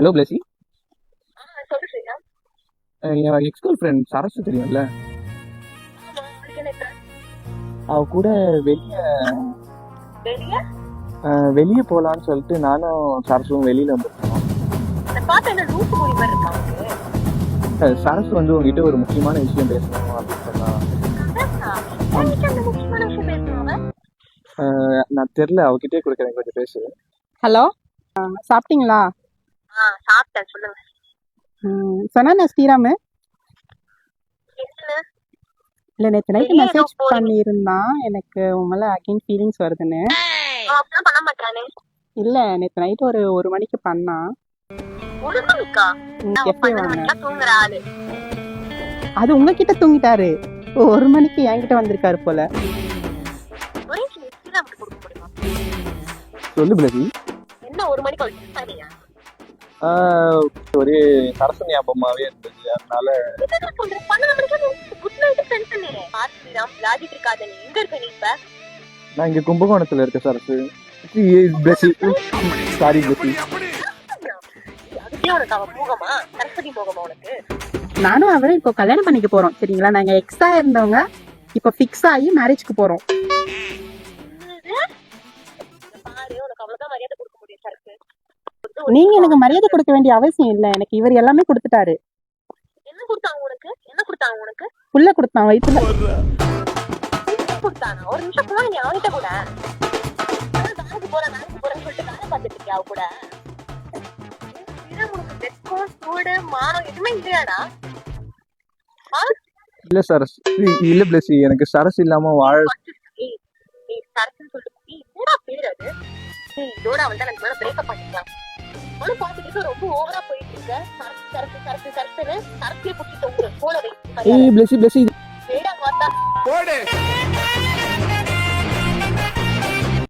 Hello Blessy. சொல்லு ஸ்ரீராம். என் எக்ஸ்கூல் friend Sarasu தெரியும்ல, ஆமா, அதுக்கு என்ன இப்ப? அவ கூட வெளியே வெளிய வெளியே போகலான்னு சொல்லிட்டு நானும் சரசும் வெளியில வந்துருக்கோம். அந்த பாட்டு என்ன லூசு மொழி மாதிரி இருக்கா உனக்கு? சரசு வந்து உங்ககிட்ட ஒரு முக்கியமான விஷயம் பேசணும் அப்படின்னு சொன்னா. என்கிட்ட அந்த முக்கியமான விஷயம் பேசணும் அவன். நான் தெரியல, அவகிட்டே கொடுக்குறேன், கொஞ்சம் பேசு. ஹலோ, சாப்பிட்டீங்களா? சாப்பிட்டேன், சொல்லுங்க. சொன்னா ஸ்ரீராமு என்ன? இல்லை, நேற்று நைட்டு வெளிய மெசேஜ் ஏதோ போறீங்க. பண்ணியிருந்தான் எனக்கு உன் மேலே அகைன் ஃபீலிங்ஸ் வருதுன்னு. அவன் அப்படிலாம் பண்ண மாட்டானே. இல்லை, நேற்று நைட்டு ஒரு மணிக்கு பண்ணான். ஒரு மணிக்கா? அவன் எப்போ வாங்க? 12 மணிக்கா தூங்குற ஆளு. அது உங்ககிட்ட தூங்கிட்டாரு, 1 மணிக்கு என்கிட்ட வந்திருக்காரு போல. ஒரே நிமிஷம் ஸ்ரீராமுக்கு கொடுக்க முடியுமா? சொல்லு பிளஸி. என்ன 1 மணிக்கு அவளுக்கு மிஸ் ஆனியா? ஒரே சரசு ஞாபகமாவே இருந்தது, அதனால. என்ன சொல்ற? 12 மணிக்கு குட் நைட் ஃப்ரெண்ட் சொன்னேன். பாரு ஸ்ரீராம், விளையாடிட்டு இருக்காத. நீ எங்க இருக்க நீ இப்ப? நான் இங்க கும்பகோணத்துல இருக்க சரசு. பிளஸி, சாரி பிளஸி. அதுக்கே உனக்கு அவன் மோகமா? சரஸ்வதி மோகமா உனக்கு? நானும் அவரும் இப்போ கல்யாணம் பண்ணிக்க போறோம், சரிங்களா? நாங்க எக்ஸா இருந்தவங்க இப்போ ஃபிக்ஸ் ஆகி மேரேஜ்க்கு போறோம். பாரு, உனக்கு அவ்வளவுதான் மரியாதை கொடுக்க முடியும் சரக்கு. நீங்க எனக்கு மரியாதை கொடுக்க வேண்டிய அவசியம் இல்லை, எனக்கு இவர் எல்லாமே கொடுத்துட்டாரு. என்ன கொடுத்தாங்க உனக்கு? என்ன கொடுத்தாங்க உனக்கு? புள்ள கொடுத்தான் வயிற்றுல. என்ன கொடுத்தானா? ஒரு நிமிஷம் போய் நீ அவன்கிட்ட கூட வேலைக்கு போறேன்னு சொல்லிட்டு வேலை பார்த்துட்டு இருக்கியா அவ கூட? உனக்கு வெட்கம் சூடு மானம் எதுவுமே இல்லையாடா? இல்ல சரசு, இல்ல பிளஸி, எனக்கு சரசு இல்லாம வாழ. சரக்குன்னு சொல்லிட்டு என்னடா பேர் அது? இதோட அவன் தான் எனக்கு மேல பிரேக்கப் பண்ணிக்கலாம். அவனும் பாத்துக்கிட்டு ரொம்ப ஓவரா போயிட்டு இருக்க. சரக்கு சரக்கு சரக்கு சரக்குன்னு சரக்குலயே பிடிச்சிட்டு போல வை. பிளஸி